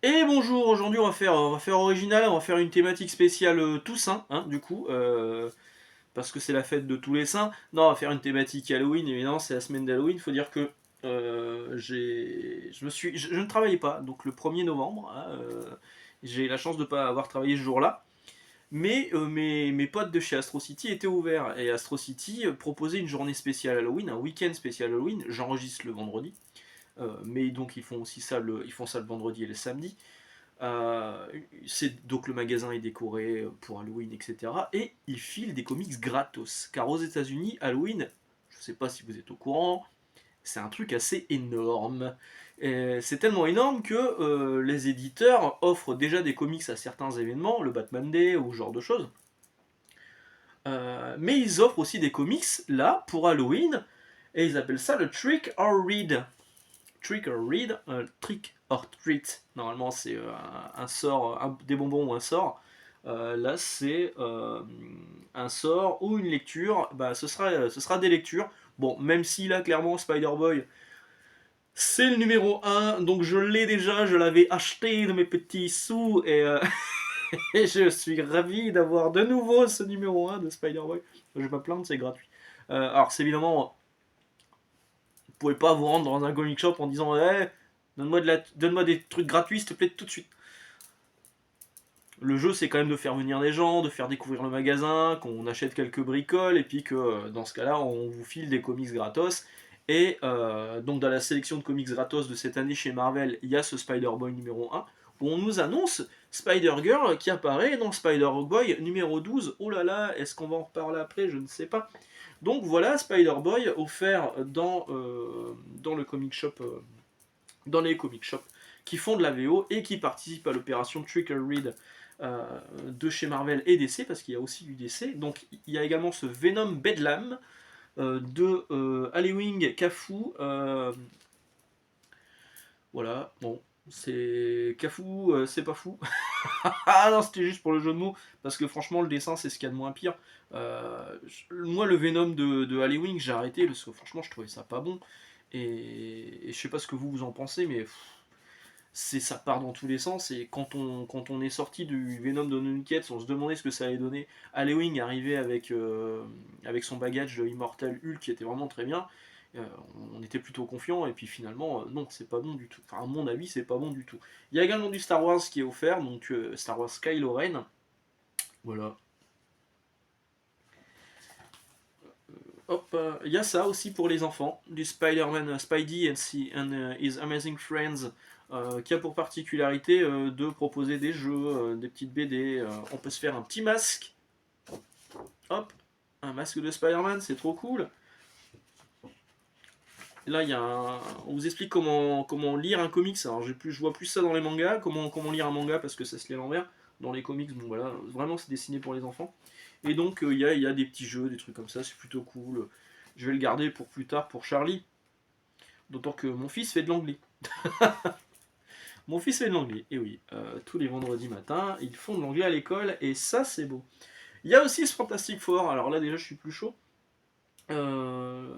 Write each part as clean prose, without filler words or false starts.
Et bonjour, aujourd'hui on va faire original, on va faire une thématique spéciale Toussaint, hein, du coup, parce que c'est la fête de tous les saints. Non, on va faire une thématique Halloween, évidemment, c'est la semaine d'Halloween. Il faut dire que je ne travaillais pas, donc le 1er novembre, hein, j'ai la chance de ne pas avoir travaillé ce jour-là. Mais mes potes de chez Astro City étaient ouverts, et Astro City proposait une journée spéciale Halloween, un week-end spécial Halloween. J'enregistre le vendredi, mais donc ils font aussi ils font ça le vendredi et le samedi. Euh, donc le magasin est décoré pour Halloween, etc. Et ils filent des comics gratos. Car aux États-Unis, Halloween, je ne sais pas si vous êtes au courant, c'est un truc assez énorme. C'est tellement énorme que les éditeurs offrent déjà des comics à certains événements, le Batman Day ou ce genre de choses. Mais ils offrent aussi des comics là pour Halloween et ils appellent ça le Trick or Read. Trick or Read, Trick or Treat. Normalement, c'est un sort, des bonbons ou un sort. Là, c'est un sort ou une lecture. Bah, ce sera des lectures. Bon, même si là, clairement, Spider-Boy, c'est le numéro un, donc je l'ai déjà, je l'avais acheté de mes petits sous, et je suis ravi d'avoir de nouveau ce numéro un de Spider-Boy. Je vais pas plaindre, c'est gratuit. Alors, c'est évidemment, vous pouvez pas vous rendre dans un comic shop en disant hey, donne-moi des trucs gratuits, s'il te plaît, tout de suite. Le jeu, c'est quand même de faire venir des gens, de faire découvrir le magasin, qu'on achète quelques bricoles, et puis que dans ce cas-là, on vous file des comics gratos. Et donc, dans la sélection de comics gratos de cette année chez Marvel, il y a ce Spider-Boy numéro un où on nous annonce Spider-Girl qui apparaît dans Spider-Boy numéro 12. Oh là là, est-ce qu'on va en reparler après? Je ne sais pas. Donc voilà, Spider-Boy offert dans le comic shop, dans les comic shops qui font de la VO et qui participent à l'opération Trick or Read de chez Marvel et DC, parce qu'il y a aussi du DC. Donc il y a également ce Venom Bedlam de Halloween Cafu. Voilà, bon, c'est Cafu, c'est pas fou. Ah non, c'était juste pour le jeu de mots, parce que franchement, le dessin, c'est ce qu'il y a de moins pire. Moi, le Venom de Halloween, j'ai arrêté, parce que franchement, je trouvais ça pas bon. Et je sais pas ce que vous en pensez, mais ça part dans tous les sens. Et quand on est sorti du Venom de Nunkets, on se demandait ce que ça allait donner. Halloween arrivait avec son bagage de Immortal Hulk qui était vraiment très bien. Euh, on était plutôt confiant, et puis finalement, non, c'est pas bon du tout. Enfin, à mon avis, c'est pas bon du tout. Il y a également du Star Wars qui est offert, donc Star Wars Kylo Ren. Voilà. Hop, il y a ça aussi pour les enfants, du Spider-Man Spidey and His Amazing Friends, qui a pour particularité de proposer des jeux, des petites BD. On peut se faire un petit masque, hop, un masque de Spider-Man, c'est trop cool. Là, on vous explique comment lire un comics. Alors, je vois plus ça dans les mangas, comment lire un manga parce que ça se lit à l'envers. Dans les comics, bon voilà, vraiment c'est dessiné pour les enfants. Et donc, il y a des petits jeux, des trucs comme ça, c'est plutôt cool. Je vais le garder pour plus tard pour Charlie. D'autant que mon fils fait de l'anglais. Mon fils fait de l'anglais, et oui, tous les vendredis matins, ils font de l'anglais à l'école, et ça, c'est beau. Il y a aussi ce Fantastic Four, alors là, déjà, je suis plus chaud. Euh,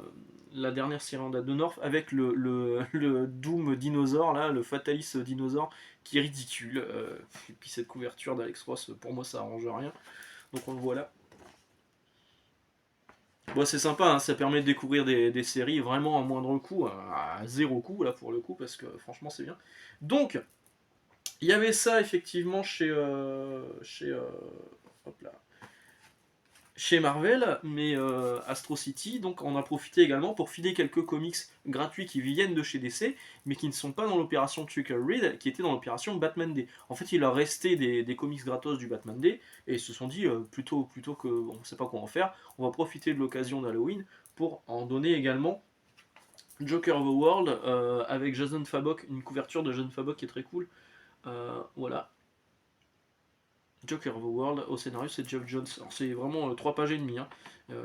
la dernière série en date de North, avec le Doom dinosaure, là, le Fatalis dinosaure, qui est ridicule. Et puis cette couverture d'Alex Ross, pour moi, ça arrange rien. Donc on le voit là. Bon, c'est sympa, hein, ça permet de découvrir des séries vraiment à moindre coût, à zéro coût, là, pour le coup, parce que franchement, c'est bien. Donc, il y avait ça effectivement hop là, chez Marvel, mais Astro City, donc on a profité également pour filer quelques comics gratuits qui viennent de chez DC, mais qui ne sont pas dans l'opération Tucker Read, qui étaient dans l'opération Batman Day. En fait, il leur restait des comics gratos du Batman Day, et ils se sont dit, plutôt que on ne sait pas quoi en faire, on va profiter de l'occasion d'Halloween pour en donner également Joker of the World, avec Jason Fabok, une couverture de Jason Fabok qui est très cool. Voilà, Joker of the World, au scénario c'est Jeff Jones. Alors c'est vraiment 3 pages et demie. Hein.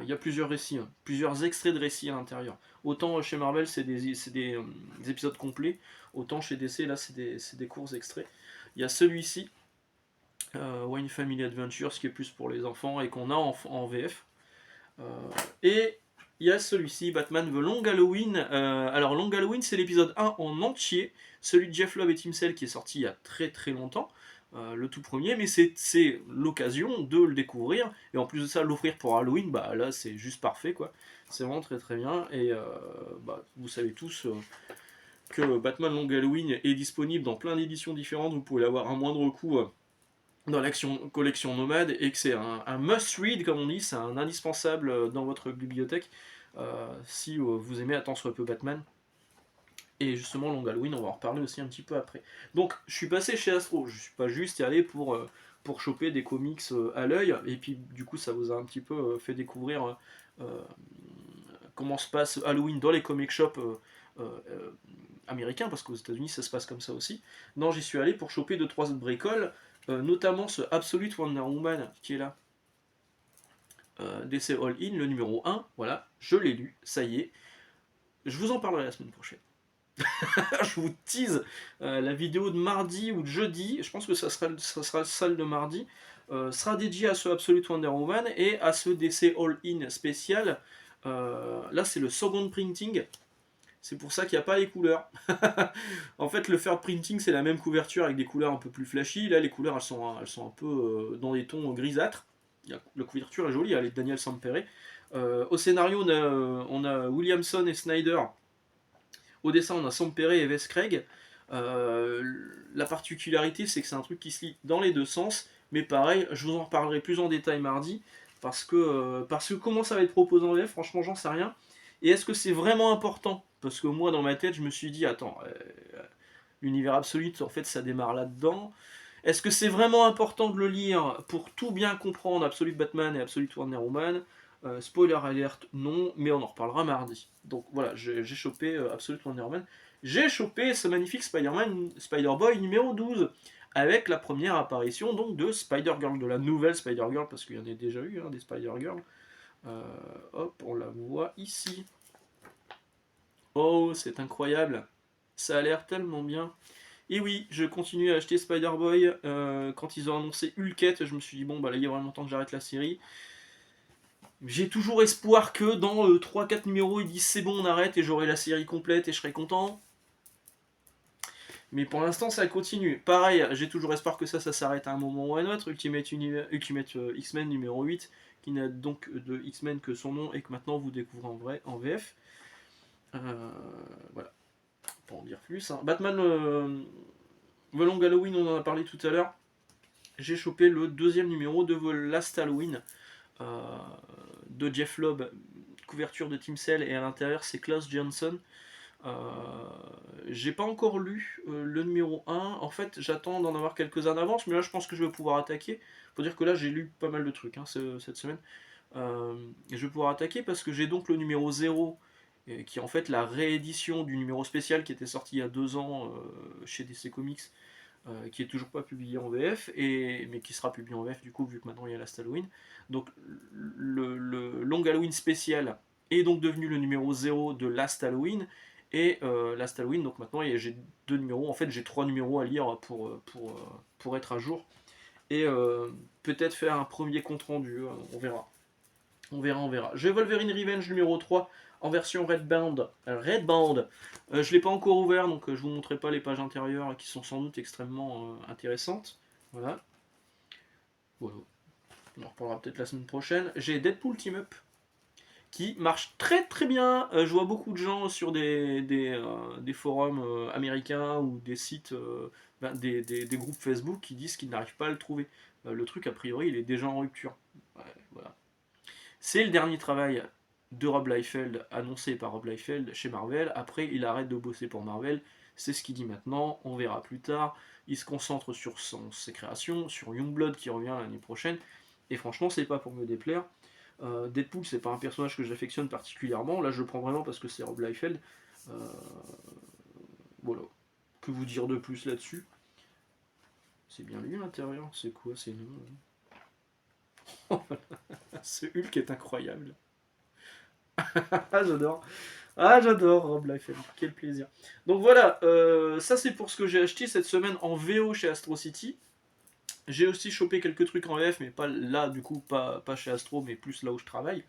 Il y a plusieurs récits, hein, plusieurs extraits de récits à l'intérieur. Autant chez Marvel des épisodes complets, autant chez DC là c'est des courts extraits. Il y a celui-ci, Wine Family Adventures, qui est plus pour les enfants et qu'on a en VF. Et Il y a celui-ci, Batman The Long Halloween. Alors, Long Halloween, c'est l'épisode 1 en entier, celui de Jeff Loeb et Tim Sale qui est sorti il y a très très longtemps, le tout premier, mais c'est l'occasion de le découvrir, et en plus de ça, l'offrir pour Halloween, bah là, c'est juste parfait, quoi. C'est vraiment très très bien, et bah, vous savez tous que Batman Long Halloween est disponible dans plein d'éditions différentes, vous pouvez l'avoir à moindre coût dans l'action collection nomade, et que c'est un must-read, comme on dit, c'est un indispensable dans votre bibliothèque si vous aimez Attends soit peu Batman. Et justement, Long Halloween, on va en reparler aussi un petit peu après. Donc, je suis passé chez Astro, je suis pas juste allé pour choper des comics à l'œil, et puis du coup, ça vous a un petit peu fait découvrir comment se passe Halloween dans les comic shops américains, parce qu'aux États-Unis ça se passe comme ça aussi. Non, j'y suis allé pour choper 2-3 autres bricoles, notamment ce Absolute Wonder Woman qui est là. DC All In, le numéro 1, voilà, je l'ai lu, ça y est. Je vous en parlerai la semaine prochaine. Je vous tease la vidéo de mardi ou de jeudi, je pense que ça sera celle de mardi, sera dédiée à ce Absolute Wonder Woman et à ce DC All In spécial. Là, c'est le second printing. C'est pour ça qu'il n'y a pas les couleurs. En fait, le third printing, c'est la même couverture avec des couleurs un peu plus flashy. Là, les couleurs, elles sont un peu dans des tons grisâtres. La couverture est jolie, elle est de Daniel Sampere. Au scénario, on a Williamson et Snyder. Au dessin, on a Sampere et Wes Craig. La particularité, c'est que c'est un truc qui se lit dans les deux sens. Mais pareil, je vous en reparlerai plus en détail mardi. Parce que comment ça va être proposé en VF, franchement, j'en sais rien. Et est-ce que c'est vraiment important? Parce que moi, dans ma tête, je me suis dit, attends, l'univers absolute, en fait, ça démarre là-dedans. Est-ce que c'est vraiment important de le lire pour tout bien comprendre, Absolute Batman et Absolute Wonder Woman? Spoiler alert, non, mais on en reparlera mardi. Donc voilà, j'ai chopé Absolute Wonder Woman. J'ai chopé ce magnifique Spider-Man, Spider-Boy numéro 12, avec la première apparition donc de Spider-Girl, de la nouvelle Spider-Girl, parce qu'il y en a déjà eu des Spider-Girl. Hop, on la voit ici. Oh, c'est incroyable. Ça a l'air tellement bien. Et oui, je continue à acheter Spider-Boy. Quand ils ont annoncé Hulkette, je me suis dit, bon, bah là, il y a vraiment temps que j'arrête la série. J'ai toujours espoir que dans 3-4 numéros, ils disent c'est bon, on arrête et j'aurai la série complète et je serai content. Mais pour l'instant, ça continue. Pareil, j'ai toujours espoir que ça s'arrête à un moment ou à un autre. Ultimate X-Men numéro 8, qui n'a donc de X-Men que son nom et que maintenant vous découvrez en vrai, en VF. Voilà, pas en dire plus. Hein. Batman The Long Halloween, on en a parlé tout à l'heure. J'ai chopé le deuxième numéro de The Last Halloween de Jeff Loeb, couverture de Tim Sale, et à l'intérieur c'est Klaus Johnson. J'ai pas encore lu le numéro 1. En fait, j'attends d'en avoir quelques-uns d'avance, mais là je pense que je vais pouvoir attaquer. Faut dire que là j'ai lu pas mal de trucs cette semaine. Je vais pouvoir attaquer parce que j'ai donc le numéro 0 qui est en fait la réédition du numéro spécial qui était sorti il y a 2 ans chez DC Comics, qui est toujours pas publié en VF, mais qui sera publié en VF du coup vu que maintenant il y a Last Halloween. Donc le Long Halloween spécial est donc devenu le numéro 0 de Last Halloween, et Last Halloween, donc maintenant j'ai 2 numéros, en fait j'ai 3 numéros à lire pour être à jour, et peut-être faire un premier compte rendu, on verra. On verra, on verra. J'ai Wolverine Revenge numéro 3 en version Redbound. Je ne l'ai pas encore ouvert, donc je ne vous montrerai pas les pages intérieures qui sont sans doute extrêmement intéressantes. Voilà. Voilà. On en reparlera peut-être la semaine prochaine. J'ai Deadpool Team Up qui marche très très bien. Je vois beaucoup de gens sur des forums américains ou des sites, des groupes Facebook qui disent qu'ils n'arrivent pas à le trouver. Le truc, a priori, il est déjà en rupture. Ouais, voilà. C'est le dernier travail de Rob Liefeld, annoncé par Rob Liefeld chez Marvel. Après, il arrête de bosser pour Marvel. C'est ce qu'il dit maintenant. On verra plus tard. Il se concentre sur ses créations, sur Youngblood qui revient l'année prochaine. Et franchement, c'est pas pour me déplaire. Deadpool, c'est pas un personnage que j'affectionne particulièrement. Là, je le prends vraiment parce que c'est Rob Liefeld. Voilà. Que vous dire de plus là-dessus? C'est bien lui à l'intérieur. C'est quoi? C'est nous. Ce Hulk est incroyable. Ah, j'adore. Ah, j'adore Rob Liefeld. Quel plaisir. Donc voilà, ça c'est pour ce que j'ai acheté cette semaine en VO chez Astro City. J'ai aussi chopé quelques trucs en VF, mais pas là, du coup, pas chez Astro, mais plus là où je travaille.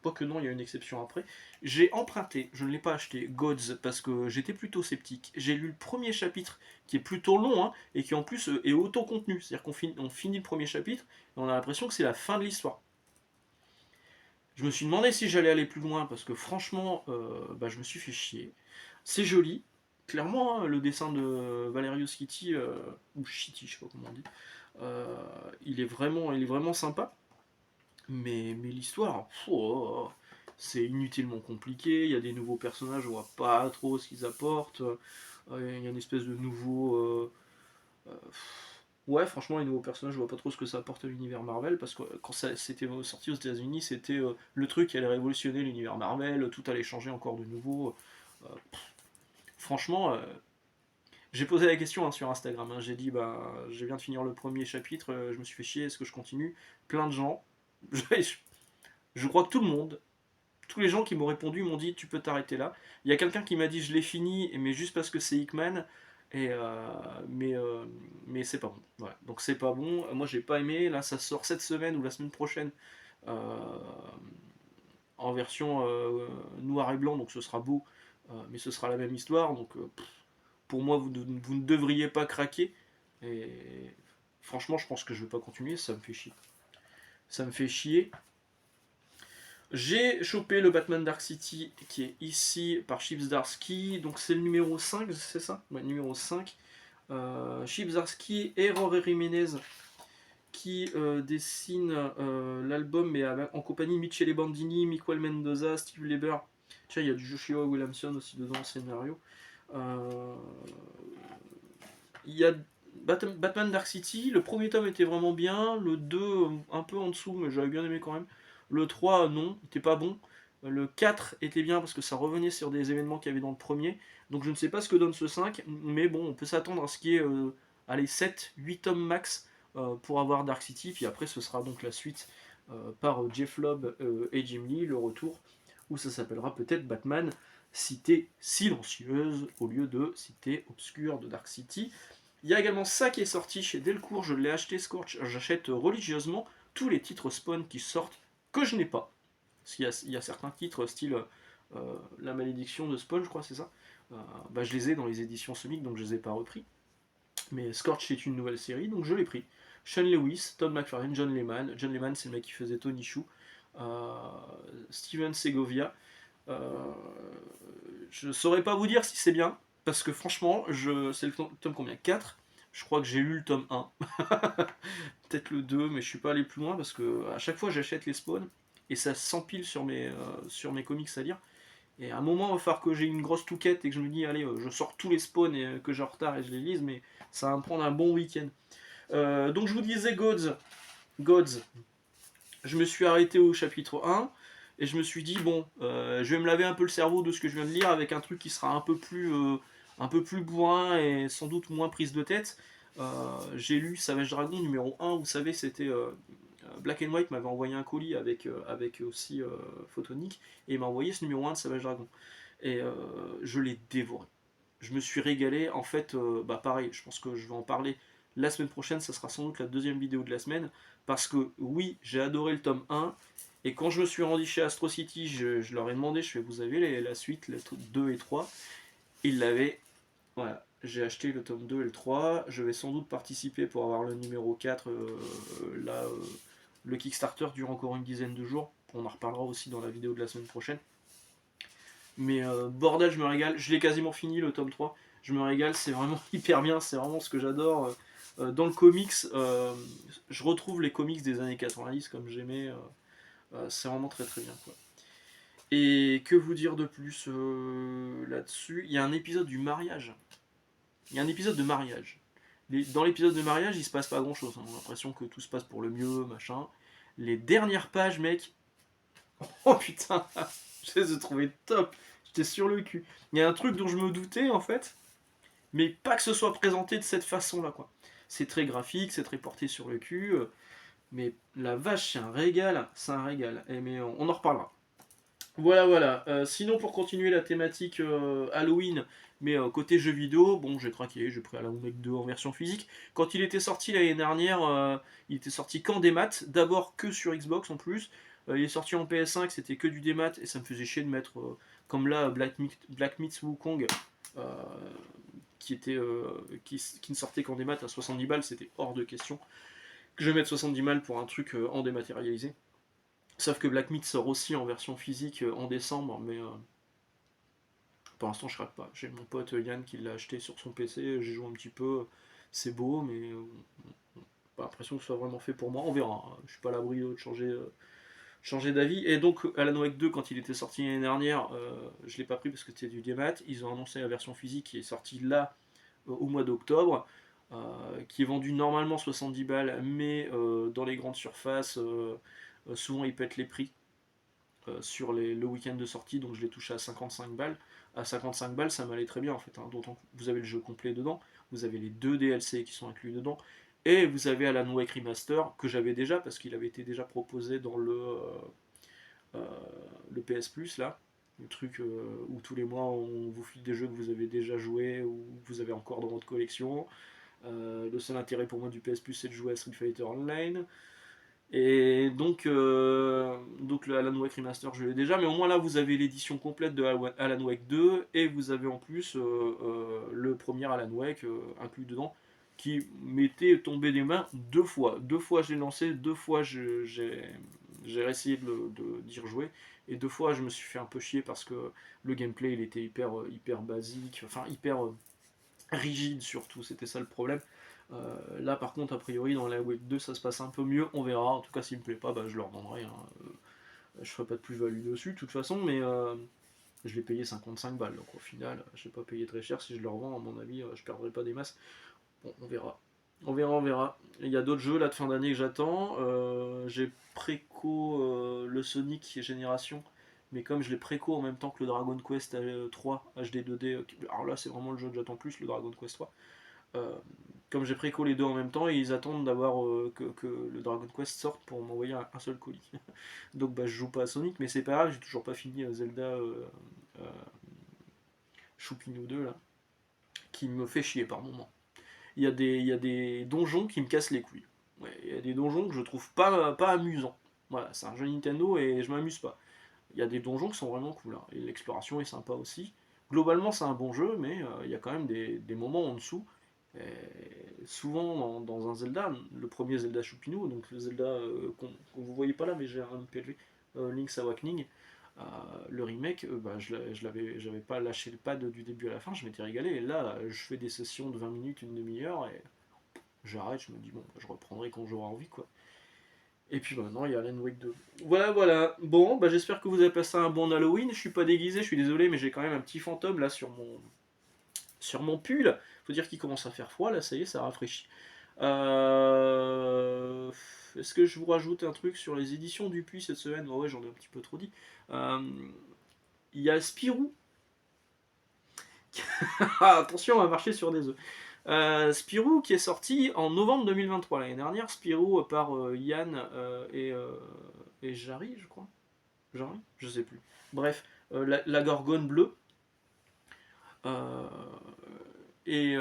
Quoique non, il y a une exception après. J'ai emprunté, je ne l'ai pas acheté, Gods, parce que j'étais plutôt sceptique. J'ai lu le premier chapitre, qui est plutôt long, hein, et qui en plus est auto-contenu. C'est-à-dire on finit le premier chapitre, et on a l'impression que c'est la fin de l'histoire. Je me suis demandé si j'allais aller plus loin, parce que franchement, bah, je me suis fait chier. C'est joli, clairement, hein, le dessin de Valerio Schiti, ou Schiti, je sais pas comment on dit, euh, il est vraiment sympa. Mais l'histoire, oh, c'est inutilement compliqué. Il y a des nouveaux personnages, on voit pas trop ce qu'ils apportent. Il y a une espèce de nouveau. Euh, ouais, franchement, les nouveaux personnages, je vois pas trop ce que ça apporte à l'univers Marvel. Parce que quand ça c'était sorti aux États-Unis, c'était le truc qui allait révolutionner l'univers Marvel. Tout allait changer encore de nouveau. Euh, franchement, j'ai posé la question, hein, sur Instagram. Hein. J'ai dit, bah, je viens de finir le premier chapitre, je me suis fait chier, est-ce que je continue? Plein de gens. Je crois que tout le monde, tous les gens qui m'ont répondu m'ont dit tu peux t'arrêter là. Il y a quelqu'un qui m'a dit je l'ai fini, mais juste parce que c'est Hickman. Et mais c'est pas bon. Voilà. Donc c'est pas bon. Moi j'ai pas aimé. Là ça sort cette semaine ou la semaine prochaine, euh, en version noir et blanc, donc ce sera beau, mais ce sera la même histoire. Donc pour moi vous ne devriez pas craquer. Et franchement je pense que je vais pas continuer. Ça me fait chier. Ça me fait chier. J'ai chopé le Batman Dark City qui est ici par Chip Zdarsky, donc c'est le numéro 5, c'est ça? Ouais, numéro 5. Chip Zdarsky et Rory Jiménez qui dessine l'album, mais en compagnie de Michele Bandini, Miquel Mendoza, Steve Lieber. Tiens, il y a du Joshua Williamson aussi dedans au scénario. Euh, Il y a Batman Dark City, le premier tome était vraiment bien, le 2 un peu en dessous, mais j'avais bien aimé quand même. Le 3 non, il était pas bon. Le 4 était bien parce que ça revenait sur des événements qu'il y avait dans le premier. Donc je ne sais pas ce que donne ce 5, mais bon, on peut s'attendre à ce qu'il y ait allez, 7, 8 tomes max pour avoir Dark City. Puis après, ce sera donc la suite par Jeff Lobb et Jim Lee, le retour, où ça s'appellera peut-être Batman Cité Silencieuse au lieu de Cité Obscure de Dark City. Il y a également ça qui est sorti chez Delcourt, je l'ai acheté Scorch, j'achète religieusement tous les titres Spawn qui sortent que je n'ai pas. Parce qu'il y a certains titres style La Malédiction de Spawn, je crois, c'est ça. Bah, je les ai dans les éditions Semic, donc je les ai pas repris. Mais Scorch est une nouvelle série, donc je l'ai pris. Sean Lewis, Todd McFarlane, John Lehman. John Lehman, c'est le mec qui faisait Tony Shu. Euh, Steven Segovia. Euh, je saurais pas vous dire si c'est bien, parce que franchement, c'est le tome combien? 4. Je crois que j'ai lu le tome 1. Peut-être le 2, mais je suis pas allé plus loin parce que à chaque fois j'achète les spawns et ça s'empile sur mes comics à lire. Et à un moment, il va falloir que j'ai une grosse touquette et que je me dis, allez, je sors tous les spawns et que j'ai en retard et je les lise, mais ça va me prendre un bon week-end. Donc je vous disais Gods. Je me suis arrêté au chapitre 1 et je me suis dit, bon, je vais me laver un peu le cerveau de ce que je viens de lire avec un truc qui sera un peu plus bourrin et sans doute moins prise de tête. J'ai lu Savage Dragon numéro 1, vous savez, c'était Black and White m'avait envoyé un colis avec aussi Photonic et il m'a envoyé ce numéro 1 de Savage Dragon. Et je l'ai dévoré. Je me suis régalé. En fait, bah pareil, je pense que je vais en parler la semaine prochaine. Ça sera sans doute la deuxième vidéo de la semaine. Parce que oui, j'ai adoré le tome 1. Et quand je me suis rendu chez Astro City, je leur ai demandé, je fais, vous avez la suite, les 2 et 3. Ils l'avaient. Voilà. J'ai acheté le tome 2 et le 3. Je vais sans doute participer pour avoir le numéro 4. Là, le Kickstarter dure encore une dizaine de jours. On en reparlera aussi dans la vidéo de la semaine prochaine. Mais bordel, je me régale. Je l'ai quasiment fini le tome 3. Je me régale, c'est vraiment hyper bien. C'est vraiment ce que j'adore. Dans le comics, je retrouve les comics des années 90 comme j'aimais. C'est vraiment très très bien, quoi. Et que vous dire de plus là-dessus? Il y a un épisode du mariage. Il y a un épisode de mariage. Dans l'épisode de mariage, il se passe pas grand-chose. On a l'impression que tout se passe pour le mieux, machin. Les dernières pages, mec. Oh putain, je les ai trouvées top. J'étais sur le cul. Il y a un truc dont je me doutais en fait, mais pas que ce soit présenté de cette façon-là, quoi. C'est très graphique, c'est très porté sur le cul, mais la vache, c'est un régal, c'est un régal. Mais on en reparlera. Voilà, voilà. Sinon, pour continuer la thématique Halloween, mais côté jeux vidéo, bon, j'ai craqué, j'ai pris Alan Wake 2 en version physique. Quand il était sorti l'année dernière, il était sorti qu'en démat, d'abord que sur Xbox en plus. Il est sorti en PS5, c'était que du démat et ça me faisait chier de mettre, comme là, Black Myth Wukong, euh, qui ne sortait qu'en démat à 70 balles, c'était hors de question que je mette 70 balles pour un truc en dématérialisé. Sauf que Black Myth sort aussi en version physique en décembre, mais pour l'instant je rate pas. J'ai mon pote Yann qui l'a acheté sur son PC, j'ai joué un petit peu, c'est beau, mais pas l'impression que ce soit vraiment fait pour moi. On verra, je suis pas à l'abri de changer d'avis. Et donc Alan Wake 2, quand il était sorti l'année dernière, je l'ai pas pris parce que c'était du démat. Ils ont annoncé la version physique qui est sortie là au mois d'octobre, qui est vendue normalement 70 balles, mais dans les grandes surfaces, souvent ils pètent les prix sur le week-end de sortie, donc je l'ai touché à 55 balles. À 55 balles, ça m'allait très bien en fait, hein, d'autant que vous avez le jeu complet dedans, vous avez les 2 DLC qui sont inclus dedans, et vous avez Alan Wake Remaster, que j'avais déjà, parce qu'il avait été déjà proposé dans le PS Plus, là, le truc où tous les mois on vous file des jeux que vous avez déjà joués, ou que vous avez encore dans votre collection. Le seul intérêt pour moi du PS Plus, c'est de jouer à Street Fighter Online. Et donc le Alan Wake Remaster, je l'ai déjà, mais au moins là vous avez l'édition complète de Alan Wake 2 et vous avez en plus le premier Alan Wake inclus dedans qui m'était tombé des mains deux fois. Deux fois j'ai lancé, deux fois j'ai essayé d'y rejouer et deux fois je me suis fait un peu chier parce que le gameplay il était hyper basique, enfin hyper rigide surtout, c'était ça le problème. Là par contre a priori dans la Wave 2 ça se passe un peu mieux, on verra, en tout cas s'il me plaît pas bah, je leur vendrai, hein. Je ferai pas de plus-value dessus de toute façon, mais je l'ai payé 55 balles, donc au final je vais pas payer très cher, si je le revends à mon avis je perdrai pas des masses. Bon on verra. On verra. Il y a d'autres jeux là de fin d'année que j'attends. J'ai préco le Sonic Génération, mais comme je l'ai préco en même temps que le Dragon Quest 3 HD 2D, alors là c'est vraiment le jeu que j'attends plus, le Dragon Quest 3. Euh, Comme j'ai préco les deux en même temps, ils attendent d'avoir que le Dragon Quest sorte pour m'envoyer un seul colis. Donc bah, je joue pas à Sonic, mais c'est pas grave, j'ai toujours pas fini Zelda euh, Choupinou 2 là, qui me fait chier par moment. Il y a des donjons qui me cassent les couilles. Ouais, il y a des donjons que je trouve pas amusants. Voilà, c'est un jeu Nintendo et je m'amuse pas. Il y a des donjons qui sont vraiment cool, hein, et l'exploration est sympa aussi. Globalement, c'est un bon jeu, mais il y a quand même des moments en dessous. Et souvent, dans un Zelda, le premier Zelda Choupinou, donc le Zelda qu'on vous voyez pas là, mais j'ai un PLV, Link's Awakening, euh, le remake, bah, j'avais pas lâché le pad du début à la fin, je m'étais régalé. Et là, je fais des sessions de 20 minutes, une demi-heure, et j'arrête, je me dis, bon, bah, je reprendrai quand j'aurai envie, quoi. Et puis maintenant, il y a Alan Wake 2. Voilà, voilà. Bon, bah, j'espère que vous avez passé un bon Halloween. Je suis pas déguisé, je suis désolé, mais j'ai quand même un petit fantôme là sur mon pull. Faut dire qu'il commence à faire froid, là, ça y est, ça rafraîchit. Euh, Est-ce que je vous rajoute un truc sur les éditions Dupuis cette semaine? Ouais, j'en ai un petit peu trop dit. Euh, Il y a Spirou. Ah, attention, on va marcher sur des œufs. Spirou qui est sorti en novembre 2023, l'année dernière. Spirou par Yann et Jarry, je crois. Jarry, je sais plus. Bref, la gorgone bleue. Euh, et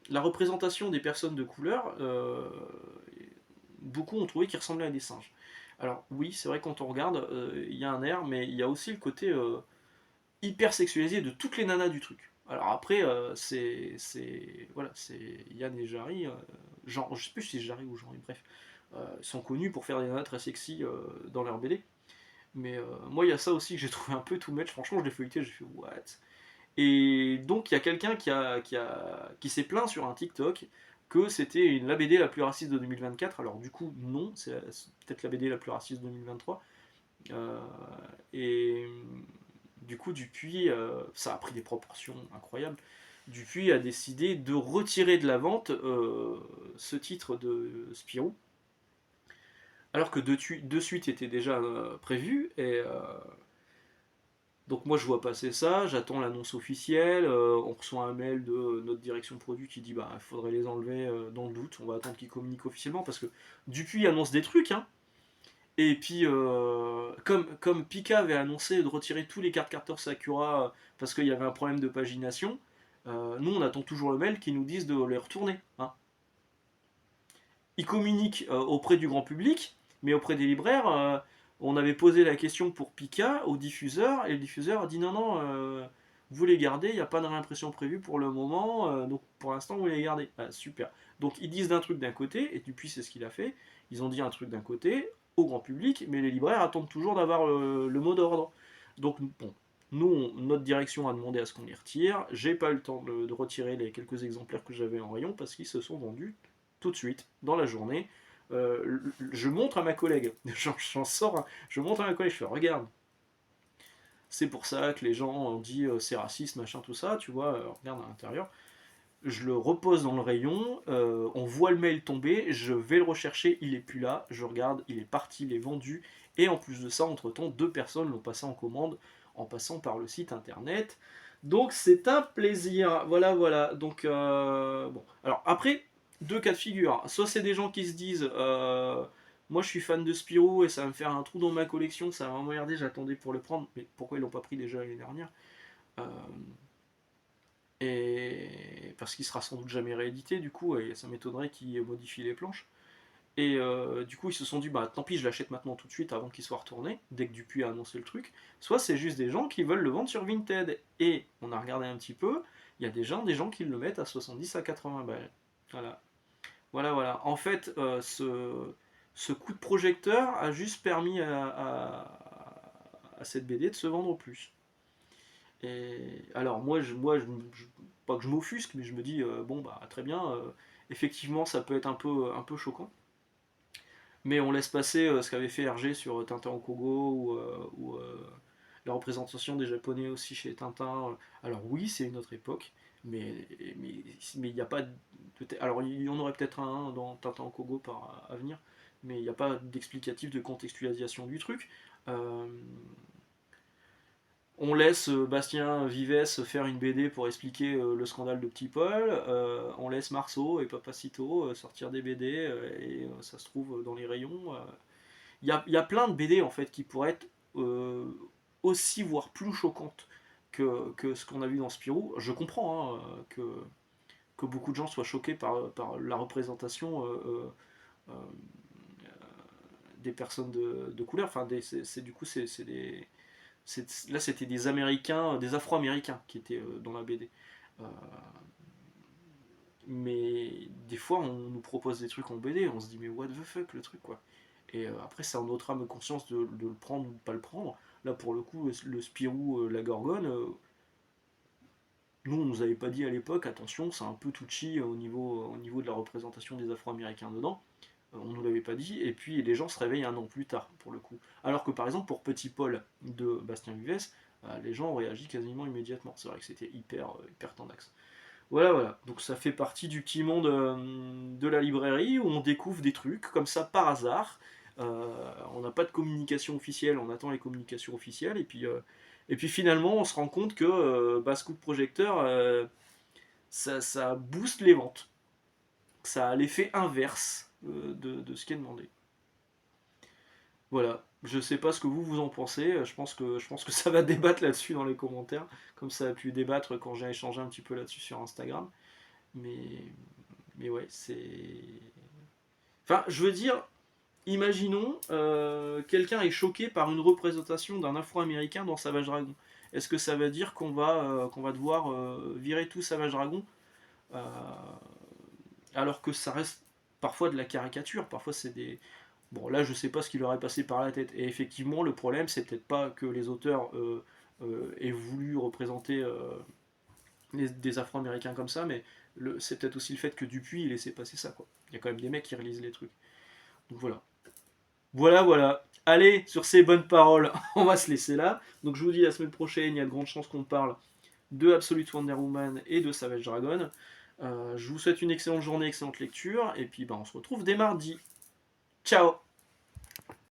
la représentation des personnes de couleur, beaucoup ont trouvé qu'ils ressemblaient à des singes. Alors oui, c'est vrai quand on regarde, il y a un air, mais il y a aussi le côté hyper sexualisé de toutes les nanas du truc. Alors après, voilà, c'est Yann et Jarry, genre, je sais plus si c'est Jarry ou Jean, bref, ils sont connus pour faire des nanas très sexy dans leur BD. Mais moi, il y a ça aussi que j'ai trouvé un peu too much. Franchement, je l'ai feuilleté, j'ai fait what. Et donc, il y a quelqu'un qui s'est plaint sur un TikTok que c'était la BD la plus raciste de 2024. Alors, du coup, non, c'est peut-être la BD la plus raciste de 2023. Euh, et du coup, Dupuis, ça a pris des proportions incroyables. Dupuis a décidé de retirer de la vente ce titre de Spirou, alors que deux suites étaient déjà prévues. Et donc moi je vois passer ça, j'attends l'annonce officielle, on reçoit un mail de notre direction produit qui dit bah il faudrait les enlever dans le doute, on va attendre qu'ils communiquent officiellement parce que Dupuis annonce des trucs, hein. Et puis comme Pika avait annoncé de retirer tous les cartes Carter Sakura parce qu'il y avait un problème de pagination, nous on attend toujours le mail qui nous disent de les retourner, hein. Ils communiquent auprès du grand public, mais auprès des libraires, On avait posé la question pour Pika au diffuseur, et le diffuseur a dit non, non, vous les gardez, il n'y a pas de réimpression prévue pour le moment, donc pour l'instant vous les gardez. Ah, super. Donc ils disent d'un truc d'un côté, et depuis c'est ce qu'il a fait, ils ont dit un truc d'un côté au grand public, mais les libraires attendent toujours d'avoir le mot d'ordre. Donc bon, nous, notre direction a demandé à ce qu'on les retire, j'ai pas eu le temps de retirer les quelques exemplaires que j'avais en rayon, parce qu'ils se sont vendus tout de suite, dans la journée. Je montre à ma collègue, j'en sors, je montre à ma collègue, je fais regarde, c'est pour ça que les gens ont dit c'est raciste, machin, tout ça, tu vois, regarde à l'intérieur. Je le repose dans le rayon, on voit le mail tomber, je vais le rechercher, il est plus là, je regarde, il est parti, il est vendu, et en plus de ça, entre-temps, 2 personnes l'ont passé en commande en passant par le site internet. Donc c'est un plaisir, voilà, voilà. Donc bon, alors après, 2 cas de figure. Soit c'est des gens qui se disent, moi je suis fan de Spirou et ça va me faire un trou dans ma collection, ça va m'emmerder, j'attendais pour le prendre, mais pourquoi ils l'ont pas pris déjà l'année dernière? Euh, et parce qu'il sera sans doute jamais réédité du coup, et ça m'étonnerait qu'ils modifient les planches. Et du coup, ils se sont dit, bah tant pis, je l'achète maintenant tout de suite avant qu'il soit retourné, dès que Dupuis a annoncé le truc. Soit c'est juste des gens qui veulent le vendre sur Vinted. Et on a regardé un petit peu, il y a des gens qui le mettent à 70 à 80 balles. Voilà. Voilà, voilà. En fait, ce coup de projecteur a juste permis à cette BD de se vendre plus. Et alors pas que je m'offusque, mais je me dis, bon, bah très bien, effectivement, ça peut être un peu choquant. Mais on laisse passer ce qu'avait fait Hergé sur Tintin au Congo ou la représentation des Japonais aussi chez Tintin. Alors oui, c'est une autre époque, mais mais il n'y a pas de... Alors il y en aurait peut-être un dans Tintin au Congo par à venir, mais il n'y a pas d'explicatif de contextualisation du truc. Euh, on laisse Bastien Vives faire une BD pour expliquer le scandale de Petit Paul. On laisse Marceau et Papacito sortir des BD et ça se trouve dans les rayons. Il y a plein de BD en fait qui pourraient être euh, aussi voire plus choquantes que ce qu'on a vu dans Spirou. Je comprends hein, que beaucoup de gens soient choqués par la représentation euh, des personnes de couleur. Enfin, du coup, c'est des, là, c'était des Américains, des Afro-Américains qui étaient dans la BD. Euh, mais des fois, on nous propose des trucs en BD, on se dit mais what the fuck le truc quoi. Et après, c'est en notre âme conscience de le prendre ou de pas le prendre. Là, pour le coup, le Spirou, la Gorgone, nous, on nous avait pas dit à l'époque, attention, c'est un peu touchy au niveau de la représentation des Afro-Américains dedans. On nous l'avait pas dit, et puis les gens se réveillent un an plus tard, pour le coup. Alors que par exemple, pour Petit Paul de Bastien Vives, les gens ont réagi quasiment immédiatement. C'est vrai que c'était hyper tendax. Voilà, voilà. Donc ça fait partie du petit monde de la librairie où on découvre des trucs comme ça par hasard. On n'a pas de communication officielle, on attend les communications officielles, et puis finalement on se rend compte que bah, ce coup de projecteur, ça booste les ventes. Ça a l'effet inverse de ce qui est demandé. Voilà. Je sais pas ce que vous en pensez. Je pense que ça va débattre là-dessus dans les commentaires, comme ça a pu débattre quand j'ai échangé un petit peu là-dessus sur Instagram. Mais, mais ouais, c'est. Enfin, je veux dire, imaginons quelqu'un est choqué par une représentation d'un Afro-Américain dans Savage Dragon. Est-ce que ça veut dire qu'on va devoir virer tout Savage Dragon euh, alors que ça reste parfois de la caricature, parfois c'est des... Bon là je sais pas ce qui leur est passé par la tête, et effectivement le problème c'est peut-être pas que les auteurs aient voulu représenter des Afro-Américains comme ça, mais c'est peut-être aussi le fait que Dupuis il laissait passer ça quoi. Il y a quand même des mecs qui réalisent les trucs. Donc voilà. Voilà, voilà. Allez, sur ces bonnes paroles, on va se laisser là. Donc je vous dis la semaine prochaine, il y a de grandes chances qu'on parle de Absolute Wonder Woman et de Savage Dragon. Je vous souhaite une excellente journée, excellente lecture, et puis bah, on se retrouve dès mardi. Ciao!